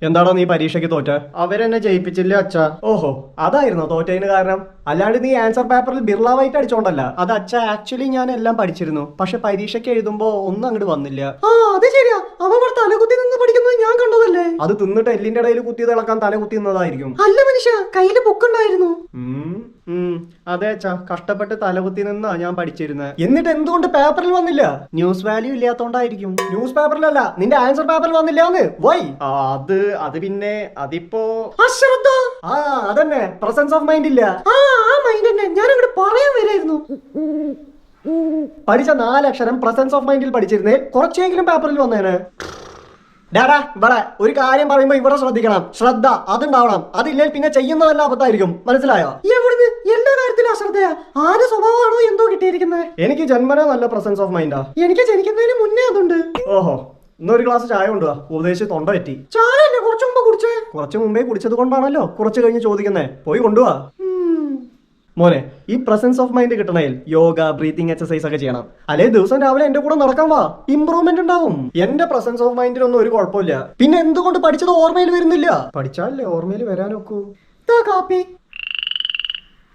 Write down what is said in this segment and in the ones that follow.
എന്താണോ നീ പരീക്ഷയ്ക്ക് തോറ്റ? അവരെന്നെ ജയിപ്പിച്ചില്ല അച്ഛാ. ഓഹോ, അതായിരുന്നോ തോറ്റതിന് കാരണം? അല്ലാണ്ട് നീ ആൻസർ പേപ്പറിൽ ബിർള വൈറ്റ് അടിച്ചോണ്ടല്ല. അത് അച്ഛാ, ആക്ച്വലി ഞാൻ എല്ലാം പഠിച്ചിരുന്നു, പക്ഷെ പരീക്ഷയ്ക്ക് എഴുതുമ്പോ ഒന്നും അങ്ങോട്ട് വന്നില്ല. ആ അത് ശരിയാ, അവ തലകുത്തി നിന്ന് പഠിക്കുന്നത് ഞാൻ കണ്ടതല്ലേ. അത് തിന്നിട്ട് എല്ലിന്റെ ഇടയിൽ കുത്തി തിളക്കാൻ തല കുത്തി നിന്നതായിരിക്കും. അല്ല മനുഷ്യ, കയ്യില് ബുക്കുണ്ടായിരുന്നു. അതെ അച്ഛാ, കഷ്ടപ്പെട്ട് തലകുത്തി നിന്നാ ഞാൻ പഠിച്ചിരുന്നത്. എന്നിട്ട് എന്തുകൊണ്ട് പേപ്പറിൽ വന്നില്ല? ന്യൂസ് വാല്യൂ ഇല്ലാത്തോണ്ടായിരിക്കും. ന്യൂസ് പേപ്പറിലല്ല, നിന്റെ ആൻസർ പേപ്പറിൽ വന്നില്ലാന്ന്. വൈ? അത് പിന്നെ അതിപ്പോ അശ്രദ്ധ. ആ അതന്നെ, പ്രസൻസ് ഓഫ് മൈൻഡ് ഇല്ല. ആ മൈൻഡ് തന്നെ, ഞാൻ അങ്ങോട്ട് പറയാൻ വരായിരുന്നു. പഠിച്ച 4 അക്ഷരം പ്രസൻസ് ഓഫ് മൈൻഡിൽ പഠിച്ചിരുന്നേ കുറച്ചെങ്കിലും പേപ്പറിൽ വന്നേനെ. ഡാടാ ഇവിടെ ഒരു കാര്യം പറയുമ്പോ ഇവിടെ ശ്രദ്ധിക്കണം. ശ്രദ്ധ അതുണ്ടാവണം. അതില്ലെങ്കിൽ പിന്നെ ചെയ്യുന്നതല്ല അബദ്ധമായിരിക്കും. മനസ്സിലായോ? എവിടുന്ന് എല്ലാ കാര്യത്തിലും അശ്രദ്ധയാ? ആര് സ്വഭാവമാണോ എന്തോ കിട്ടിയിരിക്കുന്നത്. എനിക്ക് ജന്മന നല്ല പ്രസൻസ് ഓഫ് മൈൻഡാ. എനിക്ക് ജനിക്കുന്നതിന് മുന്നേ അതുണ്ട്. ഓഹോ, ഇന്നൊരു ഗ്ലാസ് ചായ കൊണ്ടുവാ, ഉപദേശിച്ച് തൊണ്ട പറ്റി. ചായ അല്ലേ കുറച്ചു മുമ്പ് കുടിച്ചേ? കുറച്ചു മുമ്പേ കുടിച്ചത് കൊണ്ടാണല്ലോ കുറച്ച് കഴിഞ്ഞ് ചോദിക്കുന്നേ. പോയി കൊണ്ടുവാ. മോനെ, ഈ പ്രസൻസ് ഓഫ് മൈൻഡ് കിട്ടണേൽ യോഗ, ബ്രീത്തിങ് എക്സസൈസ് ഒക്കെ ചെയ്യണം. അല്ലെ ദിവസം രാവിലെ എന്റെ കൂടെ നടക്കാൻ വാ, ഇമ്പ്രൂവ്മെന്റ് ഉണ്ടാവും. എന്റെ പ്രസൻസ് ഓഫ് മൈൻഡിനൊന്നും ഒരു കുഴപ്പമില്ല. പിന്നെ എന്തുകൊണ്ട് പഠിച്ചത് ഓർമ്മയിൽ വരുന്നില്ല? പഠിച്ചാലല്ലേ ഓർമ്മയിൽ വരാനൊക്കൂ. കാപ്പി.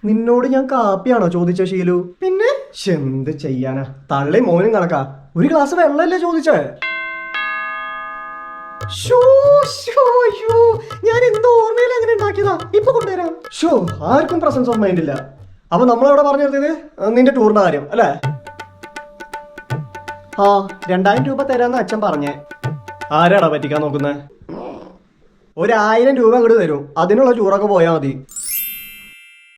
നിന്നോട് ഞാൻ കാപ്പിയാണോ ചോദിച്ച ശീലു? പിന്നെ എന്ത് ചെയ്യാനാ, തള്ളി മോനും കണക്കാ. ഒരു ഗ്ലാസ് വെള്ളല്ലേ ചോദിച്ചേ? ഞാൻ എന്തോ ഓർമ്മയിൽ അങ്ങനെ ഉണ്ടാക്കിയതാ, ഇപ്പൊ കൊണ്ടുവരാം. ആർക്കും പ്രസൻസ് ഓഫ് മൈൻഡ് ഇല്ല. അപ്പൊ നമ്മളവിടെ പറഞ്ഞു നിർത്തിയത് നിന്റെ ടൂറിന്റെ കാര്യം അല്ലേ? 2000 രൂപ തരാന്ന് അച്ഛൻ പറഞ്ഞേ. ആരാടാ പറ്റിക്കാൻ നോക്കുന്നത്? 1000 രൂപ അങ്ങോട്ട് തരും, അതിനുള്ള ടൂറൊക്കെ പോയാൽ മതി.